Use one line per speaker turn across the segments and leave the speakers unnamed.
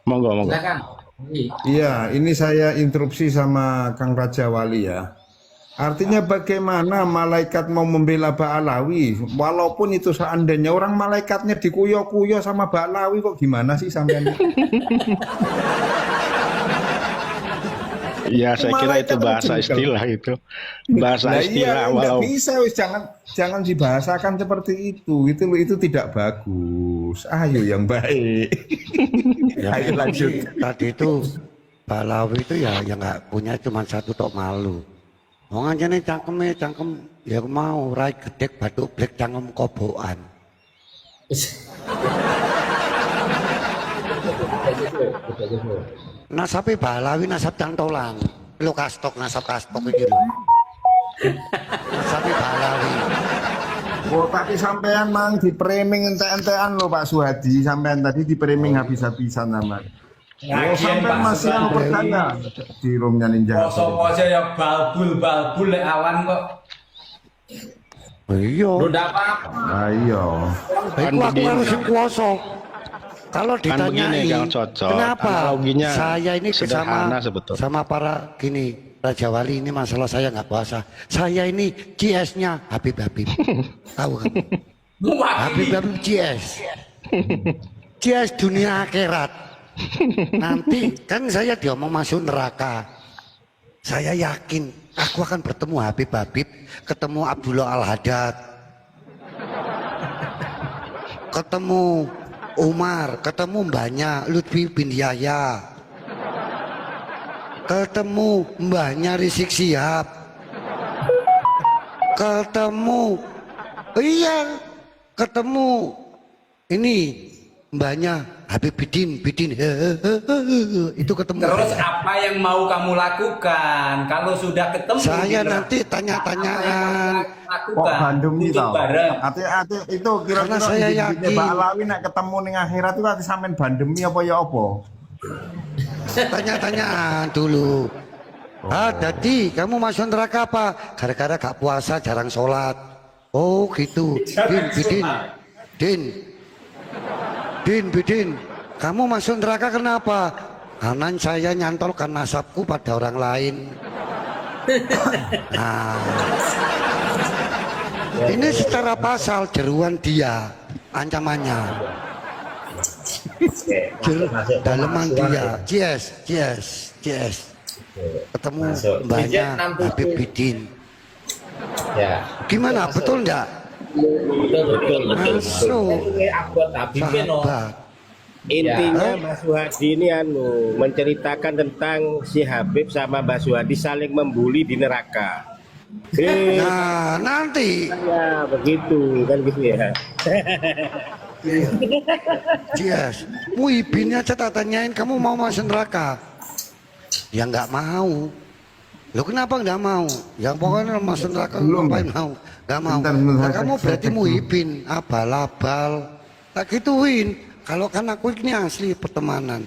Monggo, monggo.
Silakan.
Iya, ini saya interupsi sama Kang Raja Wali ya. Artinya bagaimana malaikat mau membela Ba'alawi, walaupun itu seandainya orang malaikatnya dikuyo-kuyo sama Ba'alawi, kok gimana sih sampean?
Ya, saya kira itu
Malaikat
bahasa
jengkel.
istilah itu. Bahasa
Nah
istilah
iya, nggak
walau
bisa, wis jangan dibahasakan seperti itu. Itu tidak bagus. Ayo yang baik.
Ya
Ayo
memang
lanjut.
sih tadi itu Balawi itu ya yang nggak punya cuma satu tok malu. Wong anjane cangkem ya mau rai gedek batuk blek cangkem kobokan. Nasabe Balawi nasab cantolan. Lo kastok nasab kastok iki lho. Nasabe Balawi.
Oh, tapi sampean mang di framing ente-entean loh Pak Suhadi. Sampean tadi di framing habis-habisan nama. Oh, sampean masih yang pertanyaan di roomnya Ninja.
Kosong aja ya balbul lek awan kok.
Iya.
Lu ndak apa-apa.
Ayo.
Itu aku harus kuasa. Kalau
Kan begini,
ditanyai
Kang Cocok.
kenapa
Analoginya
saya ini
sederhana
sama
sebetulnya.
sama para gini Raja Wali ini masalah saya nggak puasa. Saya ini GS-nya Habib Habib. Tahu kan? Habib
Mewakili.
Habib GS. GS dunia akhirat. Nanti kan saya diomong masuk neraka. Saya yakin aku akan bertemu Habib Habib, ketemu Abdullah Al-Haddad, ketemu Umar, ketemu mbahnya Lutfi bin Yahya, ketemu mbahnya Rizik Sihab, ketemu ketemu ini mbahnya Habib Bidin itu ketemu.
Terus apa yang mau kamu lakukan? Kalau sudah ketemu
Saya
gitu,
nanti tanya-tanyaan.
Kok Bandung nih
untuk
tau?
bareng.
Hati-hati itu
Karena
kira-kira
saya
ide-ide
yakin.
Mbak Alawi nek ketemu ning akhirat itu hati sampean bandemi apa ya apa?
Tanya-tanyaan dulu. Jadi kamu masuk neraka apa? Gara-gara gak puasa, jarang sholat. Oh gitu. Bidin, kamu masuk neraka kenapa? Karena saya nyantolkan nasabku pada orang lain. Nah, ini secara pasal jeruan dia, ancamannya. Daleman dia, yes. Ketemu mbaknya Habib Bidin.
Ya.
Gimana, betul enggak? Masuk. Sahabat.
Intinya Mas Suhadi ini menceritakan tentang si Habib sama Mbak Suhadi saling membuli di neraka.
Nah, nanti
Ya begitu kan gitu ya.
yes. Muhibinnya aja tak tanyain kamu mau masuk neraka. Ya nggak mau. Lo kenapa nggak mau? Ya pokoknya masuk neraka
Belum,
ngapain mau? Nggak mau.
Bentar,
Nah,
saya
kamu
cek
berarti
dulu.
muhibin, abal-abal. Tak gituin. Kalau kan aku ini asli pertemanan.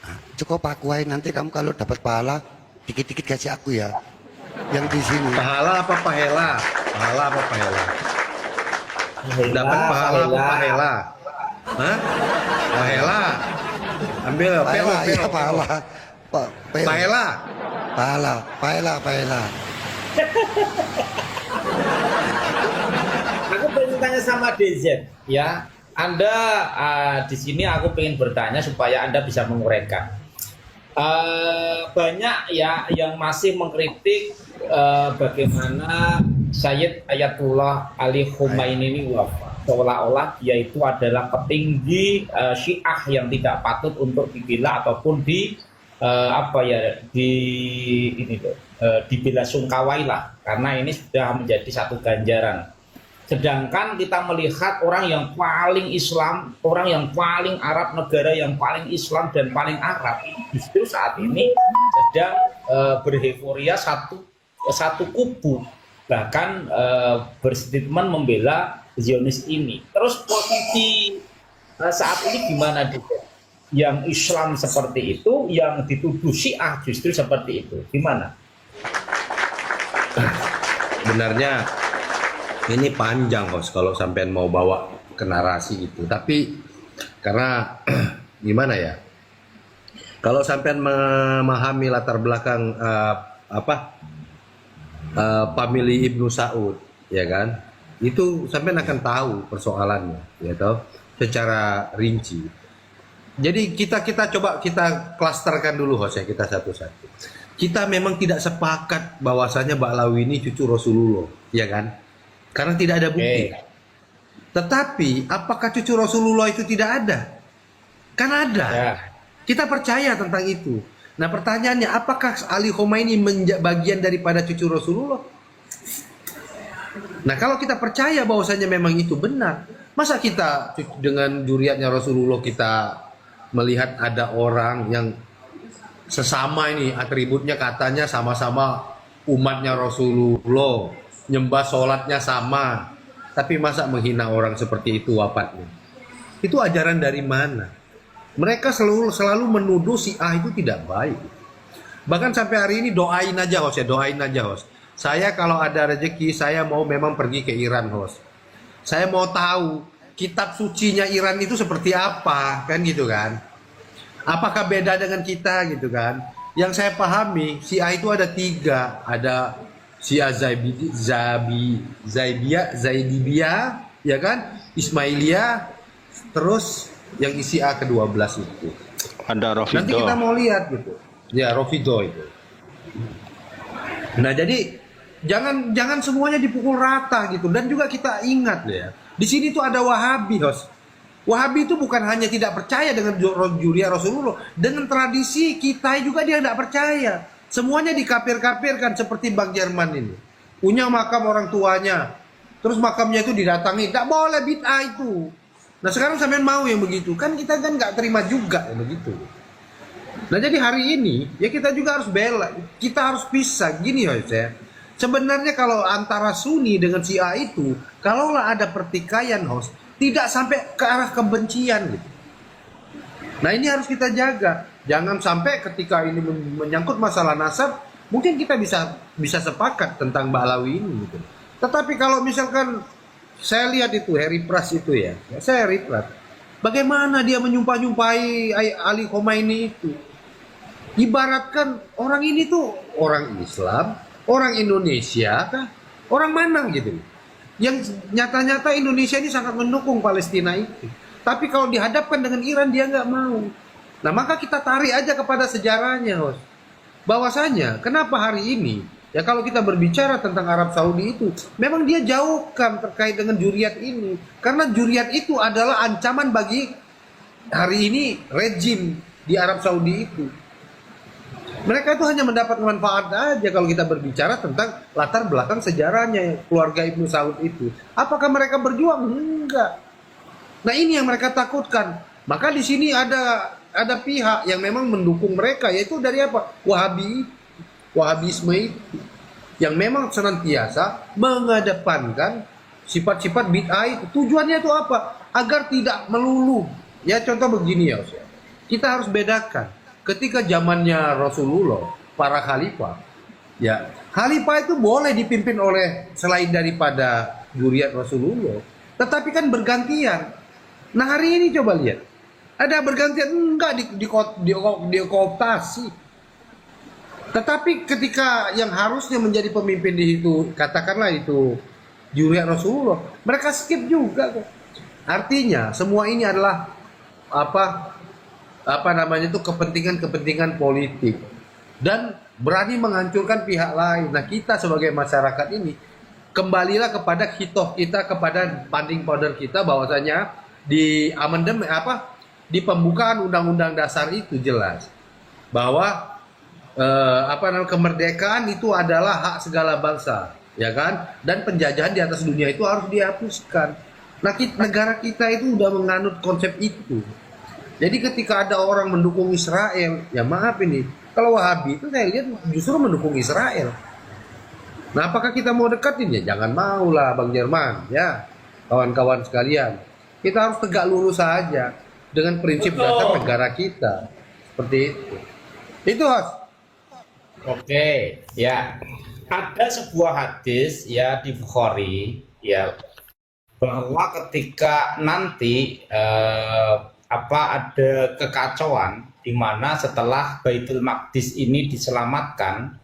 Nah, cukup aku aja nanti kamu kalau dapat pahala dikit-dikit kasih aku ya. Yang di sini.
Pahala apa pahela? Pahala apa pahela? Dapat pahala apa pahela? Hah? Pahela. Ambil
Pahala,
pel.
ya pahala.
Pahela.
Pahala.
Aku pengen tanya sama DZ, ya. Anda di sini aku pengen bertanya supaya Anda bisa menguraikan. Banyak ya yang masih mengkritik bagaimana Sayyid Ayatullah Ali Khomeini ini wafat. Seolah-olah dia itu adalah petinggi Syiah yang tidak patut untuk dibela ataupun dibela sungkawai lah, karena ini sudah menjadi satu ganjaran. Sedangkan kita melihat orang yang paling Islam, orang yang paling Arab, negara yang paling Islam dan paling Arab justru saat ini sedang bereuforia satu kubu, bahkan berstatement membela Zionis ini. Terus posisi saat ini gimana dia? Yang Islam seperti itu, yang dituduh Syiah justru seperti itu, gimana?
Sebenarnya ini panjang Kos kalau sampean mau bawa ke narasi itu. Tapi karena gimana ya? Kalau sampean memahami latar belakang family Ibnu Saud, ya kan? Itu sampean akan tahu persoalannya, ya toh, secara rinci. Jadi kita coba kita klasterkan dulu, host ya, kita satu-satu. Kita memang tidak sepakat bahwasanya Ba'alawi ini cucu Rasulullah, ya kan? Karena tidak ada bukti. Tetapi apakah cucu Rasulullah itu tidak ada? Kan ada.
Ya.
Kita percaya tentang itu. Nah pertanyaannya, apakah Ali Khomeini bagian daripada cucu Rasulullah? Nah kalau kita percaya bahwasanya memang itu benar, masa kita dengan juriatnya Rasulullah kita melihat ada orang yang sesama ini atributnya katanya sama-sama umatnya Rasulullah, nyembah sholatnya sama, tapi masa menghina orang seperti itu wafatnya? Itu ajaran dari mana? Mereka selalu menuduh si A itu tidak baik. Bahkan sampai hari ini doain aja host ya, doain aja host. Saya kalau ada rezeki saya mau memang pergi ke Iran host. Saya mau tahu kitab sucinya Iran itu seperti apa, kan gitu kan? Apakah beda dengan kita gitu kan? Yang saya pahami si A itu ada 3, ada Syiah Zaidiyah, ya kan? Ismailiyah, terus yang isi A ke-12 itu.
Ada Rofido.
Nanti kita mau lihat gitu. Ya, Rofido itu. Nah, jadi jangan semuanya dipukul rata gitu. Dan juga kita ingat ya, di sini tuh ada Wahabi, host. Wahabi itu bukan hanya tidak percaya dengan juriat Rasulullah, dengan tradisi kita juga dia tidak percaya. Semuanya dikafir-kafirkan seperti Bang Jerman ini. Punya makam orang tuanya. Terus makamnya itu didatangi. Tidak boleh bid'ah itu. Nah sekarang sampean mau yang begitu, kan kita kan nggak terima juga yang begitu. Nah jadi hari ini ya kita juga harus bela, kita harus pisah gini ya. Sebenarnya kalau antara Sunni dengan Syiah itu, kalaulah ada pertikaian host, tidak sampai ke arah kebencian gitu. Nah ini harus kita jaga, jangan sampai ketika ini menyangkut masalah nasab, mungkin kita bisa sepakat tentang Ba'alawi ini gitu. Tetapi kalau misalkan saya lihat itu Harry Pras itu ya, saya Harry Pras. Bagaimana dia menyumpah-nyumpahi Ali Khomeini itu? Ibaratkan orang ini tuh orang Islam, orang Indonesia, kah? Orang mana gitu? Yang nyata-nyata Indonesia ini sangat mendukung Palestina itu. Tapi kalau dihadapkan dengan Iran dia nggak mau. Nah maka kita tarik aja kepada sejarahnya, host. Bahwasanya kenapa hari ini? Ya kalau kita berbicara tentang Arab Saudi itu, memang dia jauhkan terkait dengan juriat ini. Karena juriat itu adalah ancaman bagi hari ini rejim di Arab Saudi itu. Mereka itu hanya mendapat manfaat aja kalau kita berbicara tentang latar belakang sejarahnya keluarga Ibnu Saud itu. Apakah mereka berjuang? Enggak. Nah ini yang mereka takutkan. Maka di sini ada pihak yang memang mendukung mereka, yaitu dari apa? Wahabisme itu yang memang senantiasa mengedepankan sifat-sifat bid'ah itu. Tujuannya itu apa? Agar tidak melulu. Ya contoh begini ya, kita harus bedakan. Ketika zamannya Rasulullah, para khalifah, ya khalifah itu boleh dipimpin oleh selain daripada juriat Rasulullah, tetapi kan bergantian. Nah hari ini coba lihat, ada bergantian enggak dikooptasi. Tetapi ketika yang harusnya menjadi pemimpin di situ, katakanlah itu juriat Rasulullah, mereka skip juga kok. Artinya semua ini adalah apa namanya itu kepentingan politik dan berani menghancurkan pihak lain. Nah kita sebagai masyarakat ini kembalilah kepada hitoh kita, kepada panding powder kita, bahwasanya di amandemen di pembukaan Undang-Undang Dasar itu jelas bahwa kemerdekaan itu adalah hak segala bangsa, ya kan? Dan penjajahan di atas dunia itu harus dihapuskan. Nah, negara kita itu udah menganut konsep itu. Jadi ketika ada orang mendukung Israel, ya maaf ini, kalau Wahabi itu saya lihat justru mendukung Israel. Nah, apakah kita mau dekatin? Ya jangan mau lah Bang Jerman, ya kawan-kawan sekalian. Kita harus tegak lurus saja dengan prinsip dasar negara kita. Seperti itu. Itu harus.
Oke, ya. Ada sebuah hadis ya di Bukhari ya bahwa ketika nanti ada kekacauan di mana setelah Baitul Maqdis ini diselamatkan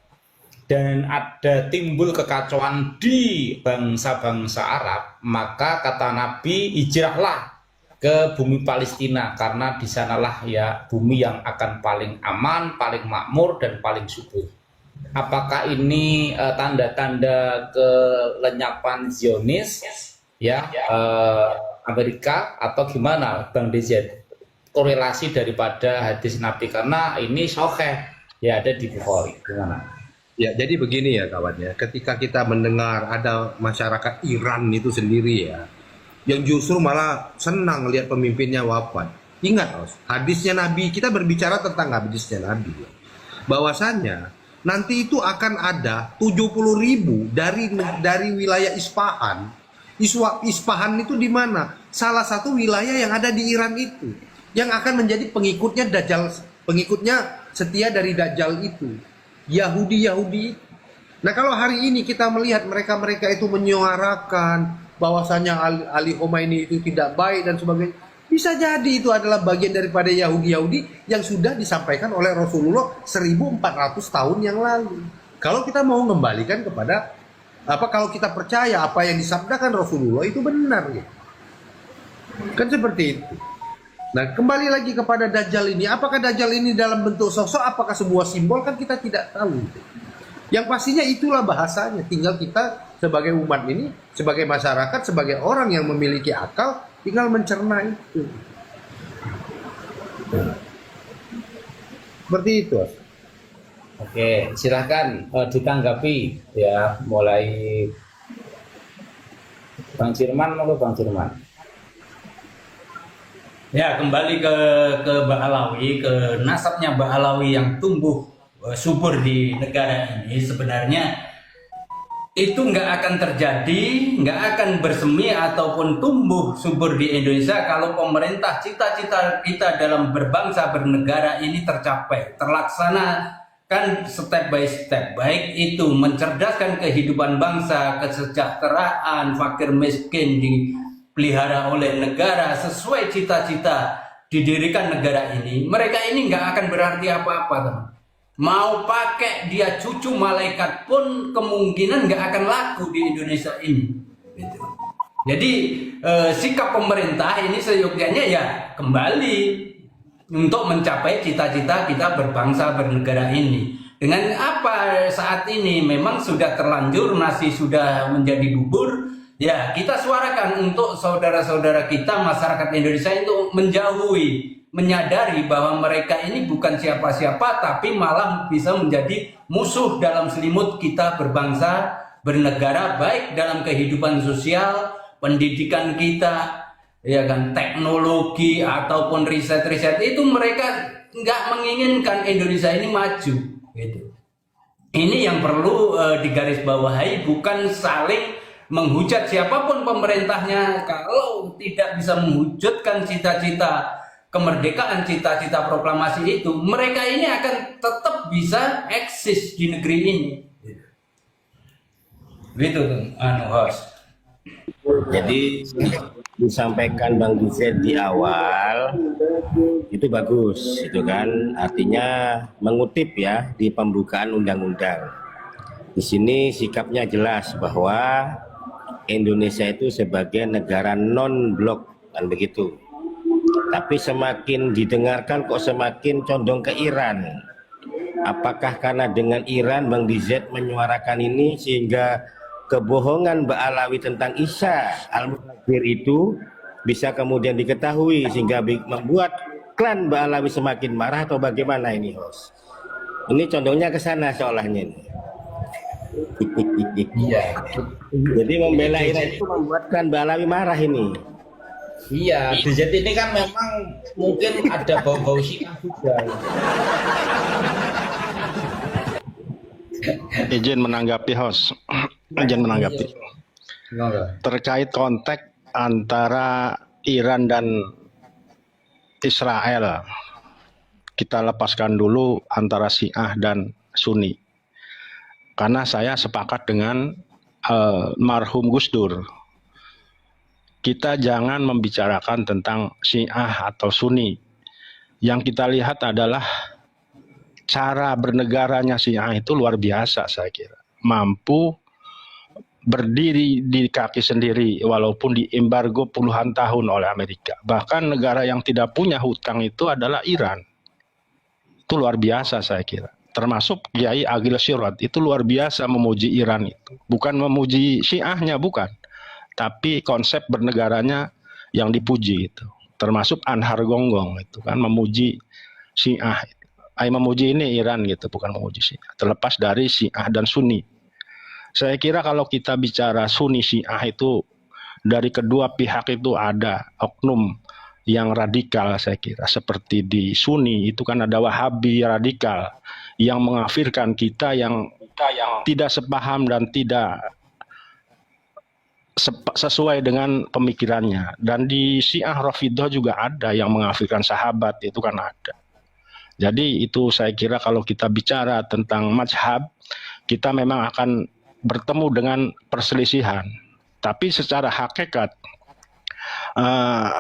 dan ada timbul kekacauan di bangsa-bangsa Arab, maka kata Nabi, hijrahlah ke bumi Palestina karena di sanalah ya bumi yang akan paling aman, paling makmur dan paling subur. Apakah ini tanda-tanda kelenyapan Zionis ya Amerika atau gimana Bang Dizet? Korelasi daripada hadis Nabi, karena ini sahih ya, ada di Bukhari. Gimana?
Ya, jadi begini ya kawan ya, ketika kita mendengar ada masyarakat Iran itu sendiri ya, yang justru malah senang lihat pemimpinnya wafat. Ingat, hadisnya Nabi, kita berbicara tentang hadisnya Nabi. Bahwasannya nanti itu akan ada 70.000 dari wilayah Isfahan. Isfahan itu di mana? Salah satu wilayah yang ada di Iran itu, yang akan menjadi pengikutnya Dajjal, pengikutnya setia dari Dajjal itu. Yahudi. Nah, kalau hari ini kita melihat mereka itu menyuarakan bahwasanya Ali Khomeini itu tidak baik dan sebagainya, bisa jadi itu adalah bagian daripada Yahudi yang sudah disampaikan oleh Rasulullah 1400 tahun yang lalu. Kalau kita mau mengembalikan kepada kalau kita percaya apa yang disabdakan Rasulullah itu benar gitu. Kan seperti itu. Nah, kembali lagi kepada Dajjal ini. Apakah Dajjal ini dalam bentuk sosok, apakah sebuah simbol, kan kita tidak tahu. Yang pastinya itulah bahasanya. Tinggal kita sebagai umat ini, sebagai masyarakat, sebagai orang yang memiliki akal, tinggal mencerna itu. Seperti itu.
Oke, silahkan ditanggapi ya, mulai Bang Firman, monggo Bang Firman.
Ya, kembali ke Mbak Alawi, ke nasabnya Mbak Alawi yang tumbuh subur di negara ini, sebenarnya itu nggak akan terjadi, nggak akan bersemi ataupun tumbuh subur di Indonesia kalau pemerintah cita-cita kita dalam berbangsa bernegara ini tercapai, terlaksana kan step by step, baik itu mencerdaskan kehidupan bangsa, kesejahteraan, fakir miskin dipelihara oleh negara sesuai cita-cita didirikan negara ini. Mereka ini nggak akan berarti apa-apa, teman. Mau pakai dia cucu malaikat pun kemungkinan nggak akan laku di Indonesia ini. Gitu. Jadi sikap pemerintah ini seyogyanya ya kembali untuk mencapai cita-cita kita berbangsa bernegara ini. Dengan apa saat ini memang sudah terlanjur, nasi sudah menjadi bubur, ya kita suarakan untuk saudara-saudara kita masyarakat Indonesia itu menjauhi, menyadari bahwa mereka ini bukan siapa-siapa tapi malah bisa menjadi musuh dalam selimut kita berbangsa bernegara, baik dalam kehidupan sosial, pendidikan kita, ya kan, teknologi ataupun riset-riset itu mereka nggak menginginkan Indonesia ini maju gitu. Ini yang perlu digarisbawahi, bukan saling menghujat siapapun pemerintahnya kalau tidak bisa mewujudkan cita-cita kemerdekaan, cita-cita proklamasi itu, mereka ini akan tetap bisa eksis di negeri ini. Gitu host.
Jadi disampaikan Bang Dizet di awal itu bagus, itu kan artinya mengutip ya di pembukaan undang-undang. Di sini sikapnya jelas bahwa Indonesia itu sebagai negara non-blok, kan begitu. Tapi semakin didengarkan kok semakin condong ke Iran. Apakah karena dengan Iran Bang Dizet menyuarakan ini sehingga kebohongan Mbak Alawi tentang Isa Al-Muhajir itu bisa kemudian diketahui sehingga membuat klan Mbak Alawi semakin marah, atau bagaimana ini host? Ini condongnya ke sana seolahnya ini.
Iya.
Jadi membela Iran itu membuat klan Mbak Alawi marah ini.
Iya, Dizet ini kan memang mungkin ada bau-bau Syiah juga.
Izin menanggapi host, izin menanggapi terkait konteks antara Iran dan Israel. Kita lepaskan dulu antara Syiah dan Sunni, karena saya sepakat dengan marhum Gus Dur. Kita jangan membicarakan tentang Syiah atau Sunni, Yang kita lihat adalah cara bernegaranya Syiah itu luar biasa, saya kira. Mampu berdiri di kaki sendiri walaupun diembargo puluhan tahun oleh Amerika. Bahkan negara yang tidak punya hutang itu adalah Iran. Itu luar biasa, saya kira. Termasuk Kiai Agil Sirot itu luar biasa memuji Iran itu. Bukan memuji Syiahnya, bukan. Tapi konsep bernegaranya yang dipuji itu. Termasuk Anhar Gonggong itu kan memuji Syiah. Memuji ini Iran gitu, bukan memuji Syiah. Terlepas dari Syiah dan Sunni. Saya kira kalau kita bicara Sunni Syiah itu dari kedua pihak itu ada oknum yang radikal, saya kira. Seperti di Sunni itu kan ada Wahabi radikal yang mengafirkan kita yang tidak sepaham dan tidak sesuai dengan pemikirannya. Dan di Syiah Rafidhah juga ada yang mengafirkan sahabat, itu kan ada. Jadi itu saya kira kalau kita bicara tentang mazhab, kita memang akan bertemu dengan perselisihan. Tapi secara hakikat,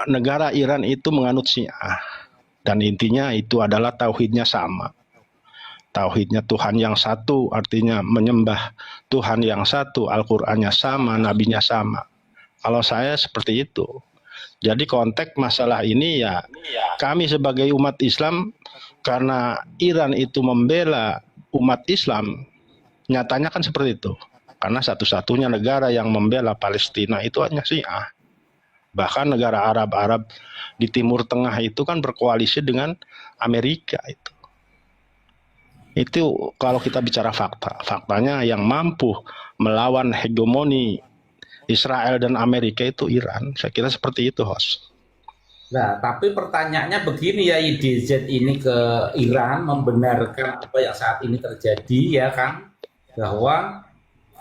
negara Iran itu menganut Syiah. Dan intinya itu adalah tauhidnya sama. Tauhidnya Tuhan yang satu, artinya menyembah Tuhan yang satu, Al-Qur'annya sama, Nabinya sama. Kalau saya seperti itu. Jadi konteks masalah ini ya kami sebagai umat Islam, karena Iran itu membela umat Islam, nyatanya kan seperti itu. Karena satu-satunya negara yang membela Palestina itu hanya Syiah. Bahkan negara Arab-Arab di Timur Tengah itu kan berkoalisi dengan Amerika itu. Itu kalau kita bicara fakta. Faktanya yang mampu melawan hegemoni Israel dan Amerika itu Iran. Saya kira seperti itu, host.
Nah, tapi pertanyaannya begini ya, IDZ ini ke Iran membenarkan apa yang saat ini terjadi ya kan, bahwa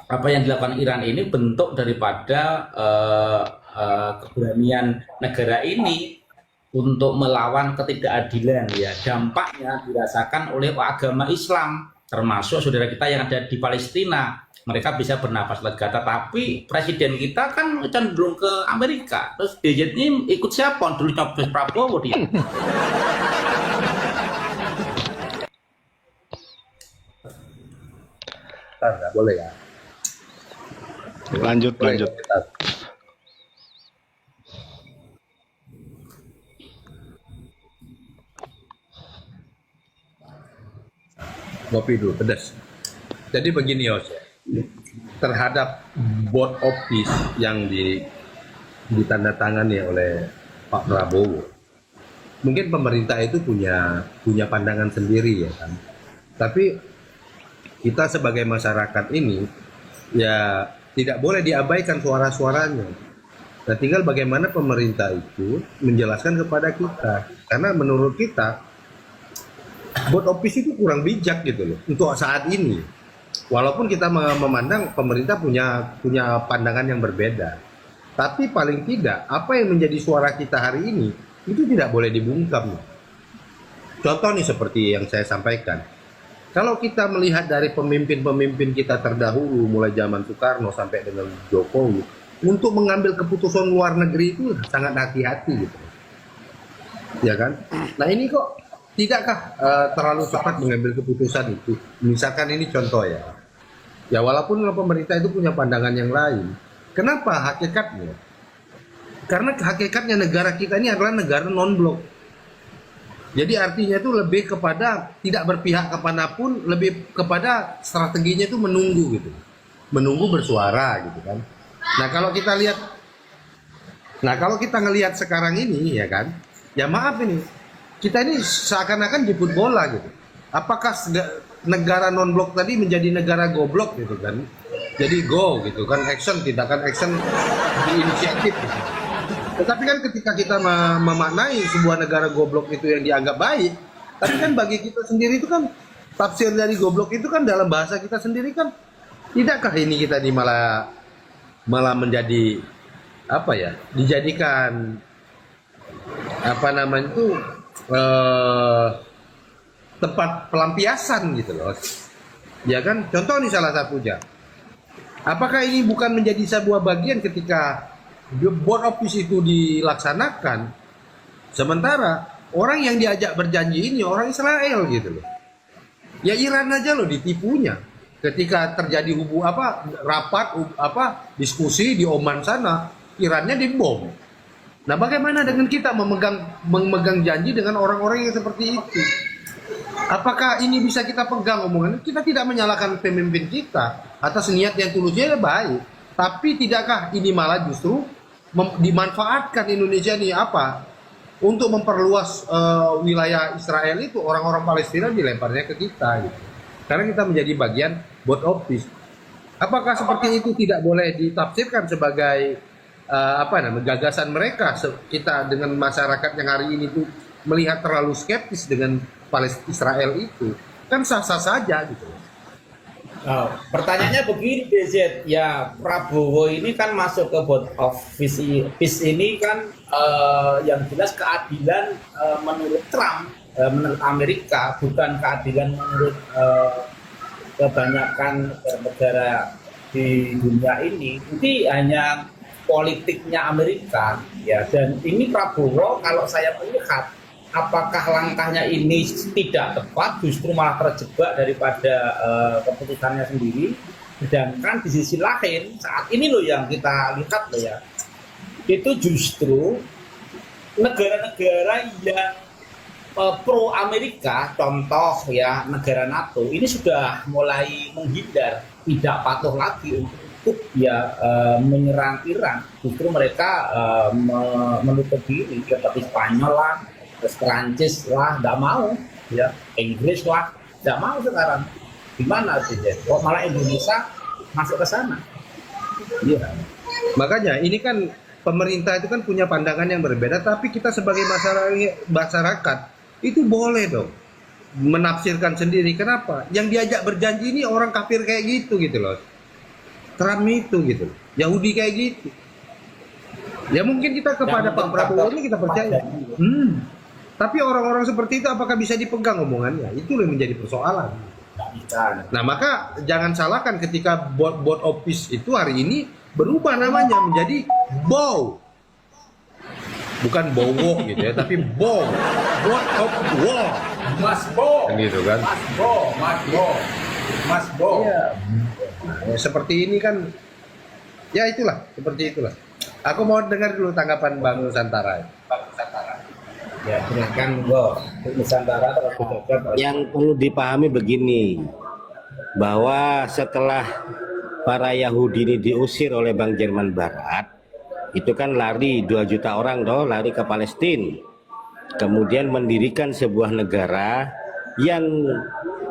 apa yang dilakukan Iran ini bentuk daripada keberanian negara ini untuk melawan ketidakadilan ya. Dampaknya dirasakan oleh agama Islam, termasuk saudara kita yang ada di Palestina. Mereka bisa bernapas lega, tapi presiden kita kan cenderung ke Amerika. Terus DZ ini ikut siapa? Dulu nyoblos Prabowo dia.
Nggak boleh ya.
Lanjut.
Kopi dulu, pedas. Jadi begini Yos, terhadap board of peace yang ditandatangani oleh Pak Prabowo, mungkin pemerintah itu punya pandangan sendiri ya kan. Tapi kita sebagai masyarakat ini ya tidak boleh diabaikan suara-suaranya. Nah, tinggal bagaimana pemerintah itu menjelaskan kepada kita, karena menurut kita board of peace itu kurang bijak gitu loh untuk saat ini. Walaupun kita memandang pemerintah punya pandangan yang berbeda, tapi paling tidak apa yang menjadi suara kita hari ini itu tidak boleh dibungkam. Contoh nih seperti yang saya sampaikan, kalau kita melihat dari pemimpin-pemimpin kita terdahulu mulai zaman Soekarno sampai dengan Jokowi, untuk mengambil keputusan luar negeri itu sangat hati-hati gitu, ya kan? Nah ini kok tidakkah terlalu cepat mengambil keputusan itu? Misalkan ini contoh ya walaupun pemerintah itu punya pandangan yang lain. Kenapa hakikatnya? Karena hakikatnya negara kita ini adalah negara non-blok. Jadi artinya itu lebih kepada tidak berpihak kemanapun, lebih kepada strateginya itu menunggu gitu. Menunggu bersuara gitu kan. Nah kalau kita ngelihat sekarang ini ya kan, ya maaf ini, kita ini seakan-akan jemput bola gitu. Apakah negara non-blok tadi menjadi negara goblok gitu kan? Jadi go gitu kan, action, tindakan action di inisiatif gitu. Tetapi kan ketika kita memaknai sebuah negara goblok itu yang dianggap baik, tapi kan bagi kita sendiri itu kan tafsir dari goblok itu kan dalam bahasa kita sendiri kan, tidakkah ini kita malah menjadi apa ya? Dijadikan apa namanya itu tempat pelampiasan gitu loh, ya kan? Contoh nih salah satunya, apakah ini bukan menjadi sebuah bagian ketika board of peace itu dilaksanakan, sementara orang yang diajak berjanji ini orang Israel gitu loh. Ya Iran aja loh ditipunya. Ketika terjadi diskusi di Oman sana, Irannya dibom. Nah, bagaimana dengan kita memegang janji dengan orang-orang yang seperti itu? Apakah ini bisa kita pegang omongan? Kita tidak menyalahkan pemimpin kita atas niat yang tulusnya baik. Tapi tidakkah ini malah justru dimanfaatkan Indonesia ini untuk memperluas wilayah Israel itu, orang-orang Palestina dilemparnya ke kita gitu. Karena kita menjadi bagian board of peace. Apakah seperti itu tidak boleh ditafsirkan sebagai gagasan mereka? Kita dengan masyarakat yang hari ini tuh melihat terlalu skeptis dengan Israel itu, kan sah-sah saja gitu.
Pertanyaannya begini, DZ, ya Prabowo ini kan masuk ke board of peace ini kan yang jelas keadilan menurut Trump, menurut Amerika, bukan keadilan menurut kebanyakan negara di dunia ini. Ini hanya politiknya Amerika, ya. Dan ini Prabowo kalau saya melihat, apakah langkahnya ini tidak tepat, justru malah terjebak daripada keputusannya sendiri. Sedangkan di sisi lain saat ini loh yang kita lihat loh ya, itu justru negara-negara yang pro Amerika, contoh ya negara NATO, ini sudah mulai menghindar, tidak patuh lagi untuk ya menyerang Iran. Justru mereka menutup diri, seperti Spanyol lah, Perancis lah, nggak mau, ya Inggris lah, nggak mau sekarang. Gimana sih? Kok malah Indonesia masuk ke sana? Iya.
Makanya ini kan pemerintah itu kan punya pandangan yang berbeda, tapi kita sebagai masyarakat itu boleh dong menafsirkan sendiri. Kenapa? Yang diajak berjanji ini orang kafir kayak gitu loh. Trump itu gitu, Yahudi kayak gitu. Ya mungkin kita kepada Pak Prabowo ini kita percaya. Tapi orang-orang seperti itu apakah bisa dipegang omongannya? Itu yang menjadi persoalan. Nah, maka jangan salahkan ketika board of peace itu hari ini berubah namanya menjadi BOW. Bukan bowo gitu ya, tapi board of war.
Mas Bo,
Gitu kan.
Mas Bo.
Iya. Nah, seperti ini kan, ya itulah, seperti itulah. Aku mau dengar dulu tanggapan Bang Nusantara.
Ya, silakan Bo. Nusantara terus ditutup.
Yang perlu dipahami begini, bahwa setelah para Yahudi ini diusir oleh Bang Jerman Barat, itu kan lari 2 juta orang lari ke Palestina, kemudian mendirikan sebuah negara yang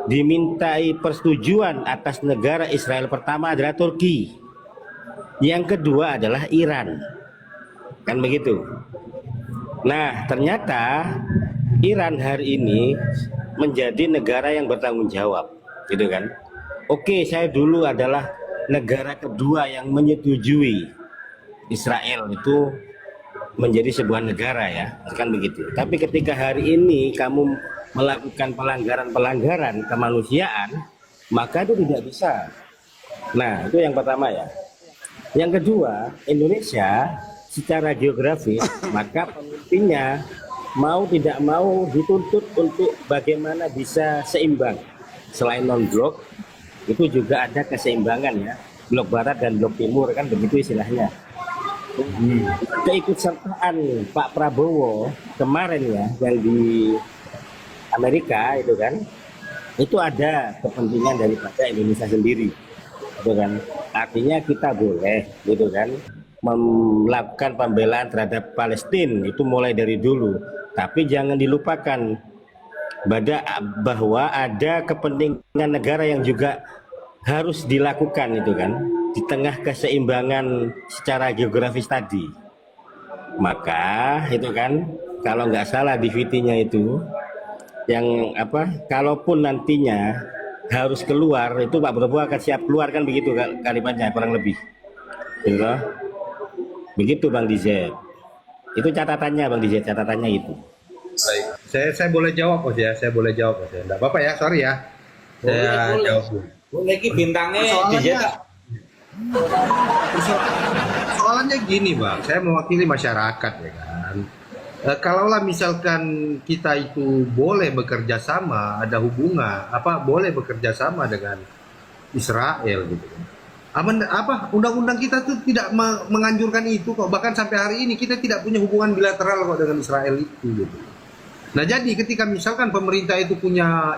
dimintai persetujuan atas negara Israel. Pertama adalah Turki, yang kedua adalah Iran, kan begitu. Nah, ternyata Iran hari ini menjadi negara yang bertanggung jawab, gitu kan. Oke, saya dulu adalah negara kedua yang menyetujui Israel itu menjadi sebuah negara, ya, kan begitu. Tapi ketika hari ini kamu melakukan pelanggaran kemanusiaan, maka itu tidak bisa. Nah, itu yang pertama ya. Yang kedua, Indonesia secara geografis, maka pemimpinnya mau tidak mau dituntut untuk bagaimana bisa seimbang. Selain non-blok, itu juga ada keseimbangan ya. Blok Barat dan Blok Timur, kan begitu istilahnya. Keikutsertaan Pak Prabowo kemarin ya yang di Amerika itu kan, itu ada kepentingan daripada Indonesia sendiri, gitu kan. Artinya kita boleh, gitu kan, melakukan pembelaan terhadap Palestina itu mulai dari dulu, tapi jangan dilupakan bahwa ada kepentingan negara yang juga harus dilakukan itu kan, di tengah keseimbangan secara geografis tadi. Maka itu kan, kalau nggak salah DVD-nya itu yang kalaupun nantinya harus keluar, itu Pak Prabowo akan siap keluar, kan begitu kalimatnya kurang lebih gitu. Begitu Bang Dizet. Itu catatannya Bang Dizet, catatannya itu.
Baik. Saya boleh jawab Mas ya, Enggak apa-apa ya, sorry ya. Saya jawab dulu.
Lagi bintangnya
Soalnya gini Bang, saya mewakili masyarakat ya kan. Kalaulah misalkan kita itu boleh bekerja sama, ada hubungan, boleh bekerja sama dengan Israel gitu. Undang-undang kita tuh tidak menganjurkan itu kok. Bahkan sampai hari ini kita tidak punya hubungan bilateral kok dengan Israel itu gitu. Nah jadi ketika misalkan pemerintah itu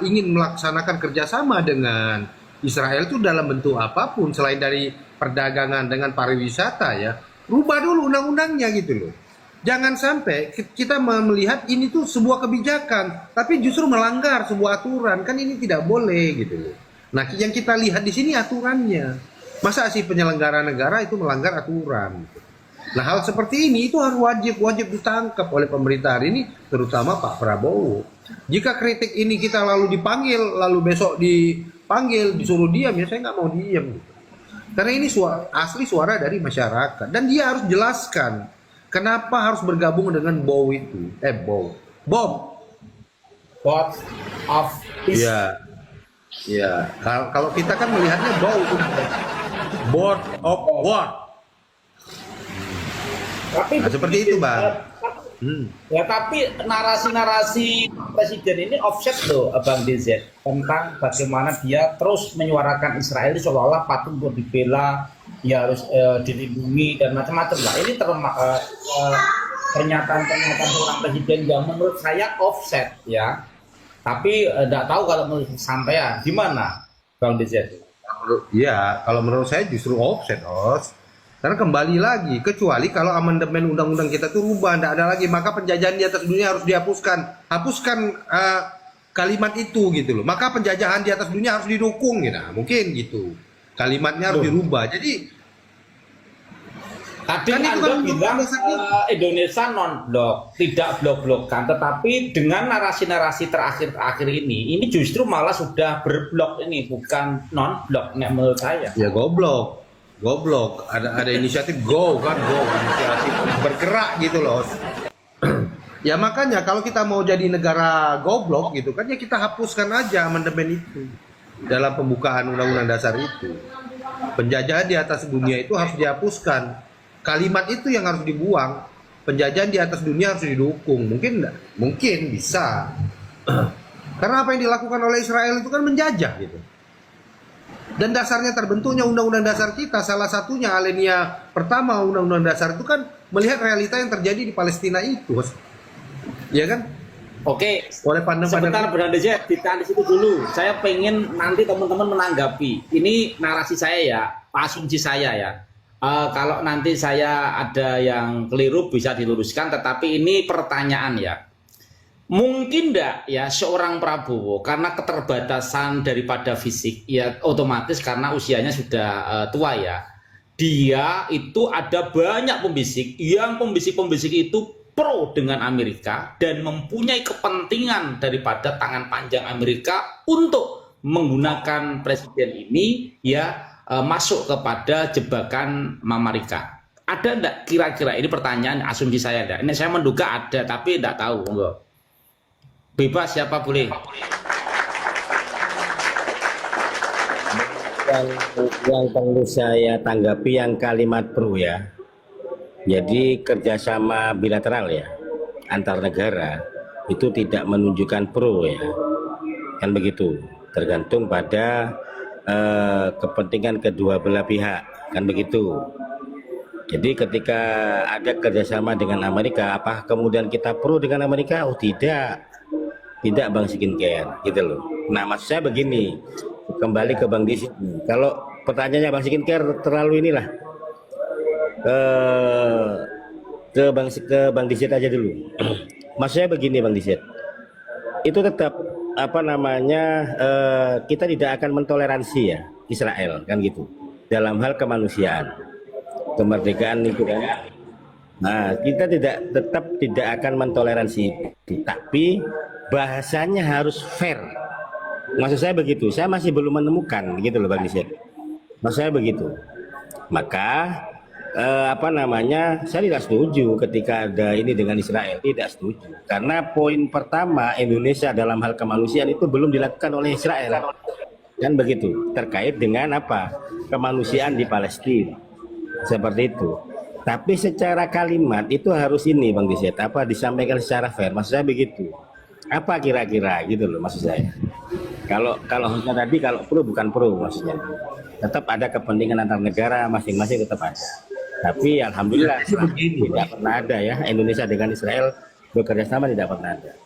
ingin melaksanakan kerjasama dengan Israel itu dalam bentuk apapun selain dari perdagangan dengan pariwisata ya, rubah dulu undang-undangnya gitu loh. Jangan sampai kita melihat ini tuh sebuah kebijakan, tapi justru melanggar sebuah aturan. Kan ini tidak boleh gitu loh. Nah, yang kita lihat di sini aturannya. Masa si penyelenggara negara itu melanggar aturan? Nah, hal seperti ini itu harus wajib ditangkap oleh pemerintah hari ini, terutama Pak Prabowo. Jika kritik ini kita lalu dipanggil, lalu besok dipanggil, disuruh diam, ya saya nggak mau diam. Gitu. Karena ini asli suara dari masyarakat. Dan dia harus jelaskan kenapa harus bergabung dengan BOW itu? BOM.
Board of Peace.
Iya. Iya. Kalau kita kan melihatnya BOW itu. Board of War.
Tapi
seperti itu, Bang.
Ya, tapi narasi-narasi presiden ini offset loh, Bang DZ, tentang bagaimana dia terus menyuarakan Israel itu seolah-olah patut untuk dibela, ya harus dilindungi dan macam-macam lah. Ini pernyataan-pernyataan seorang presiden yang menurut saya offset ya. Tapi tidak tahu kalau menurut sampean gimana, Bang DZ?
Ya, kalau menurut saya justru offset, Karena kembali lagi, kecuali kalau amandemen undang-undang kita itu rubah, tidak ada lagi, maka penjajahan di atas dunia harus dihapuskan. Hapuskan kalimat itu gitu loh. Maka penjajahan di atas dunia harus didukung gitu. Nah, mungkin gitu. Kalimatnya harus dirubah. Jadi
tadi
kan itu
Anda
kan
bilang Indonesia non-blok, tidak blok-blokan, tetapi dengan narasi-narasi terakhir ini justru malah sudah berblok ini, bukan non-blok menurut saya.
ya goblok. Ada inisiatif inisiatif bergerak gitu loh. Ya makanya kalau kita mau jadi negara goblok gitu kan, ya kita hapuskan aja amandemen itu dalam pembukaan undang-undang dasar itu. Penjajahan di atas dunia itu harus dihapuskan. Kalimat itu yang harus dibuang. Penjajahan di atas dunia harus didukung. Mungkin enggak? Mungkin bisa. Karena apa yang dilakukan oleh Israel itu kan menjajah gitu. Dan dasarnya terbentuknya undang-undang dasar kita, salah satunya alinea pertama undang-undang dasar itu kan melihat realita yang terjadi di Palestina itu. Ya kan?
Oke,
Oleh
sebentar berada aja, ditahan di situ dulu. Saya pengen nanti teman-teman menanggapi. Ini narasi saya ya, asumsi saya ya. Kalau nanti saya ada yang keliru bisa diluruskan, tetapi ini pertanyaan ya. Mungkin enggak ya seorang Prabowo karena keterbatasan daripada fisik, ya otomatis karena usianya sudah tua ya. Dia itu ada banyak pembisik, yang pembisik-pembisik itu pro dengan Amerika dan mempunyai kepentingan daripada tangan panjang Amerika untuk menggunakan presiden ini ya masuk kepada jebakan Amerika. Ada enggak kira-kira, ini pertanyaan asumsi saya enggak. Ini saya menduga ada tapi enggak tahu, monggo. Bebas siapa boleh.
Yang perlu saya tanggapi yang kalimat pro ya. Jadi kerjasama bilateral ya antar negara itu tidak menunjukkan pro ya. Kan begitu. Tergantung pada kepentingan kedua belah pihak. Kan begitu. Jadi ketika ada kerjasama dengan Amerika, apa kemudian kita pro dengan Amerika? Oh tidak. Tidak Bang Skincare gitu loh. Nah maksud saya begini, kembali ke Bang Disit. Kalau pertanyaannya Bang Skincare terlalu inilah ke Bang Disit aja dulu. Maksud saya begini Bang Disit, itu tetap apa namanya kita tidak akan mentoleransi ya Israel kan gitu dalam hal kemanusiaan, kemerdekaan itu kan. Nah kita tetap tidak akan mentoleransi itu, tapi bahasanya harus fair. Maksud saya begitu. Saya masih belum menemukan gitu loh Bang Disit. Maksud saya begitu. Maka saya tidak setuju ketika ada ini dengan Israel. Tidak setuju. Karena poin pertama Indonesia dalam hal kemanusiaan itu belum dilakukan oleh Israel. Kan begitu. Terkait dengan apa? Kemanusiaan di Palestina. Seperti itu. Tapi secara kalimat itu harus ini Bang Dizet, apa disampaikan secara fair. Maksud saya begitu. Apa kira-kira gitu loh maksud saya. Kalau hanya tadi kalau pro bukan pro maksudnya. Tetap ada kepentingan antar negara masing-masing tetap ada. Tapi alhamdulillah tidak pernah ada ya Indonesia dengan Israel bekerja sama tidak pernah ada.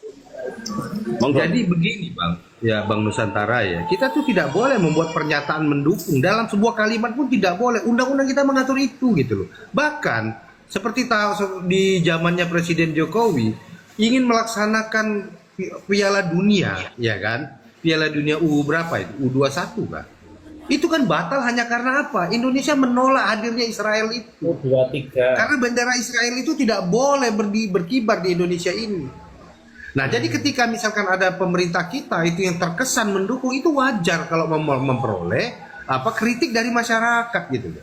Monggo.
Jadi begini Bang, ya Bang Nusantara ya, kita tuh tidak boleh membuat pernyataan mendukung dalam sebuah kalimat pun tidak boleh. Undang-undang kita mengatur itu gitu loh. Bahkan seperti tahu di zamannya Presiden Jokowi ingin melaksanakan Piala Dunia, ya kan? Piala Dunia berapa itu? U21 kan? Itu kan batal hanya karena apa? Indonesia menolak hadirnya Israel itu.
23.
Karena bendera Israel itu tidak boleh berkibar di Indonesia ini. Nah, jadi ketika misalkan ada pemerintah kita itu yang terkesan mendukung, itu wajar kalau memperoleh kritik dari masyarakat gitu.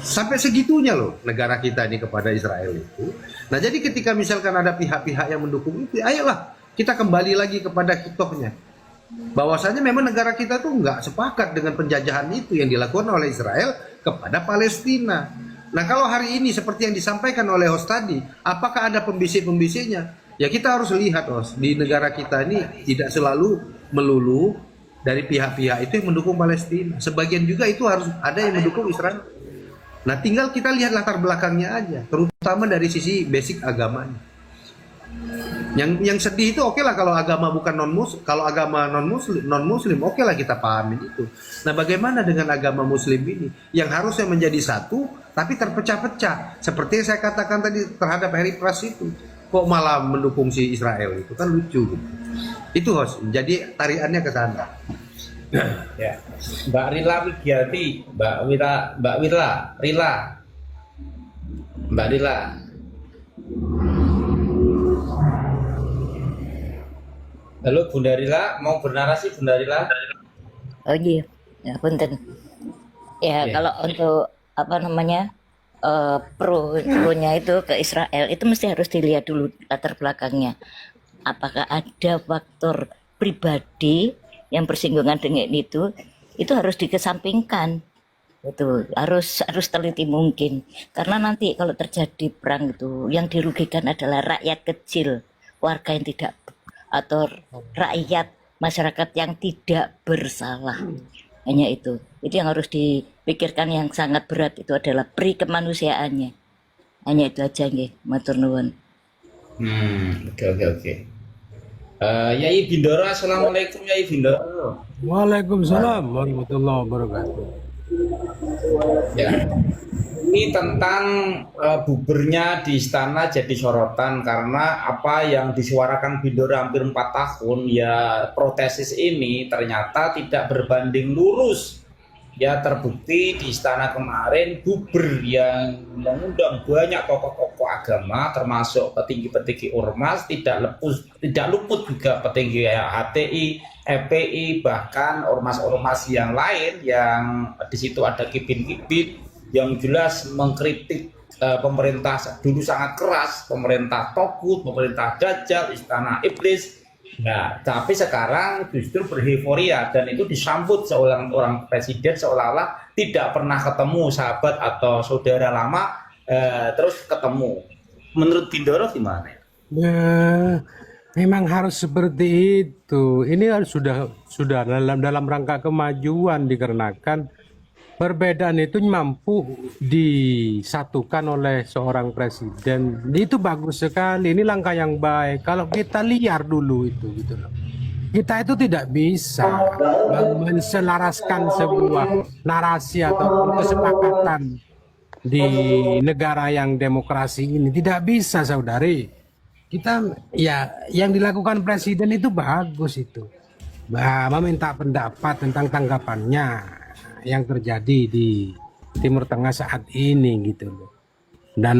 Sampai segitunya loh negara kita ini kepada Israel itu. Nah, jadi ketika misalkan ada pihak-pihak yang mendukung itu, ayolah kita kembali lagi kepada kitohnya. Bahwasanya memang negara kita tuh nggak sepakat dengan penjajahan itu yang dilakukan oleh Israel kepada Palestina. Nah, kalau hari ini seperti yang disampaikan oleh host tadi, apakah ada pembisik-pembisiknya? Ya kita harus lihat host, di negara kita ini tidak selalu melulu dari pihak-pihak itu yang mendukung Palestina. Sebagian juga itu harus ada yang mendukung Israel. Nah, tinggal kita lihat latar belakangnya aja, terutama dari sisi basic agamanya. Yang sedih itu oke lah kalau agama bukan non muslim oke lah kita pahamin itu. Nah, bagaimana dengan agama muslim ini yang harusnya menjadi satu tapi terpecah-pecah seperti yang saya katakan tadi terhadap Harry Pras itu, kok malah mendukung si Israel, itu kan lucu gitu. Itu host, jadi tariannya ke sana.
Ya, Mbak Rila Wigiati, Mbak Rila. Halo Bunda Rila, mau bernarasi Bunda Rila?
Oh iya, ya punten. Ya,
Oke.
kalau untuk pro-nya itu ke Israel itu mesti harus dilihat dulu latar belakangnya. Apakah ada faktor pribadi yang bersinggungan dengan itu harus dikesampingkan. Itu harus teliti mungkin. Karena nanti kalau terjadi perang itu yang dirugikan adalah rakyat kecil, warga yang tidak atau rakyat masyarakat yang tidak bersalah. Hanya itu yang harus dipikirkan. Yang sangat berat itu adalah pri kemanusiaannya. Hanya itu aja nggih, matur nuwun.
Oke. Yai Bindoro, assalamualaikum Yai Bindoro.
Waalaikumsalam warahmatullahi wabarakatuh.
Ya, ini tentang bubernya di istana jadi sorotan karena apa yang disuarakan Bindoro hampir 4 tahun ya, protesis ini ternyata tidak berbanding lurus. Ya, terbukti di istana kemarin buber yang mengundang banyak tokoh-tokoh agama termasuk petinggi-petinggi ormas, tidak luput juga petinggi HTI, FPI, bahkan ormas-ormas yang lain yang di situ ada kibin-kibin yang jelas mengkritik pemerintah dulu sangat keras, pemerintah Togut, pemerintah Dajjal, istana iblis. Nah, tapi sekarang justru bereuforia dan itu disambut seorang presiden seolah-olah tidak pernah ketemu sahabat atau saudara lama terus ketemu. Menurut Bindoro gimana?
Ya, memang harus seperti itu. Ini harus sudah dalam rangka kemajuan dikarenakan perbedaan itu mampu disatukan oleh seorang presiden. Itu bagus sekali. Ini langkah yang baik. Kalau kita liar dulu itu gitu loh. Kita itu tidak bisa menselaraskan sebuah narasi atau kesepakatan di negara yang demokrasi ini. Tidak bisa, saudari. Kita ya yang dilakukan presiden itu bagus itu. Meminta pendapat tentang tanggapannya yang terjadi di Timur Tengah saat ini gitu loh. Dan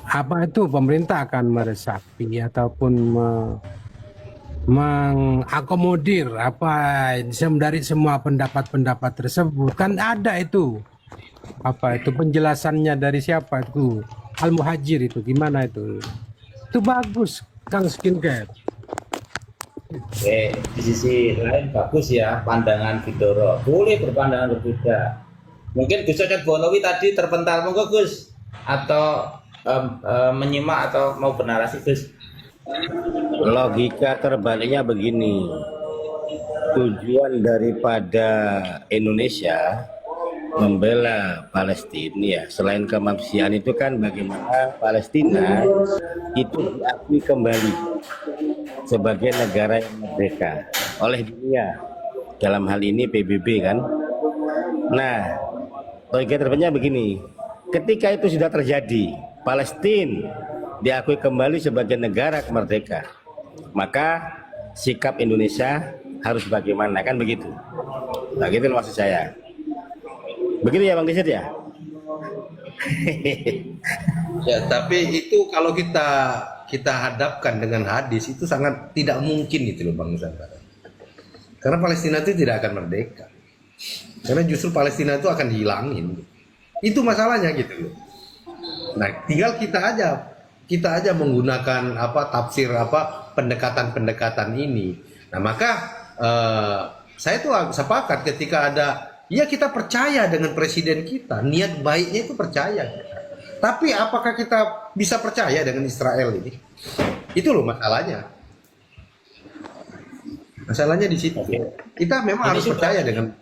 apa itu pemerintah akan meresapi ataupun mengakomodir apa dari semua pendapat-pendapat tersebut. Kan ada itu apa itu penjelasannya dari siapa itu Al-Muhajir itu gimana itu bagus Kang Skincare.
Oke, di sisi lain bagus ya pandangan Bindoro. Boleh berpandangan berbeda. Mungkin Gus Cocok Bolowi tadi terpental, monggo Gus. atau menyimak atau mau bernarasi, Gus?
Logika terbaliknya begini, tujuan daripada Indonesia membela Palestina ya, selain kemanusiaan itu kan bagaimana Palestina itu diakui kembali sebagai negara yang merdeka oleh dunia, dalam hal ini PBB kan. Nah, logika terbaliknya begini, ketika itu sudah terjadi, Palestina diakui kembali sebagai negara merdeka, maka sikap Indonesia harus bagaimana, kan begitu. Nah, gitu maksud saya. Begitu ya Bang Dizet ya?
Ya, tapi itu kalau kita hadapkan dengan hadis itu sangat tidak mungkin itu loh Bang Nusantara. Karena Palestina itu tidak akan merdeka. Karena justru Palestina itu akan dihilangin. Itu masalahnya gitu loh. Nah, tinggal kita aja menggunakan tafsir pendekatan-pendekatan ini. Nah, maka saya tuh sepakat ketika ada, ya kita percaya dengan presiden kita, niat baiknya itu percaya. Tapi apakah kita bisa percaya dengan Israel ini? Itu loh masalahnya. Masalahnya di situ. Kita memang harus percaya dengan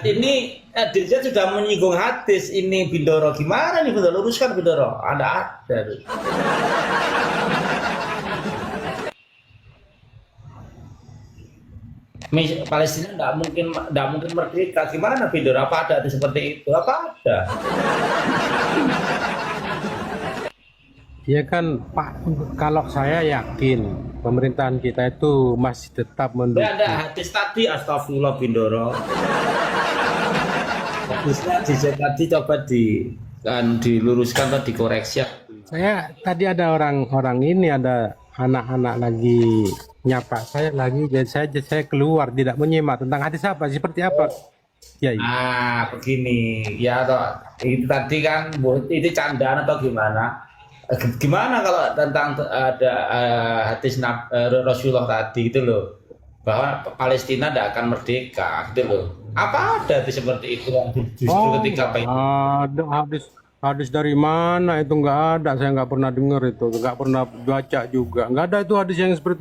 ini Dirjen sudah menyinggung hadis ini, Bindoro. Gimana nih Bindoro? Luruskan Bindoro. Ada. Palestina tidak mungkin merdeka. Gimana Bindoro? Apa ada seperti itu? Apa ada?
Ya kan Pak, kalau saya yakin pemerintahan kita itu masih tetap mendukung.
Ada hadis tadi, astagfirullah Bindoro. Hadisnya tadi coba diluruskan atau dikoreksi.
Saya tadi ada orang ini, ada anak-anak lagi nyapa saya lagi, jadi saya keluar tidak menyimak tentang hadis apa, seperti apa. Ya, iya.
Begini. Ya toh, itu tadi kan itu candaan atau gimana? Gimana kalau tentang ada hadis Rasulullah tadi gitu loh, bahwa Palestina tidak akan merdeka gitu loh. Apa ada seperti itu yang justru ketika
ada hadis dari mana itu? Nggak ada, saya nggak pernah dengar itu, nggak pernah baca juga, nggak ada itu hadis yang seperti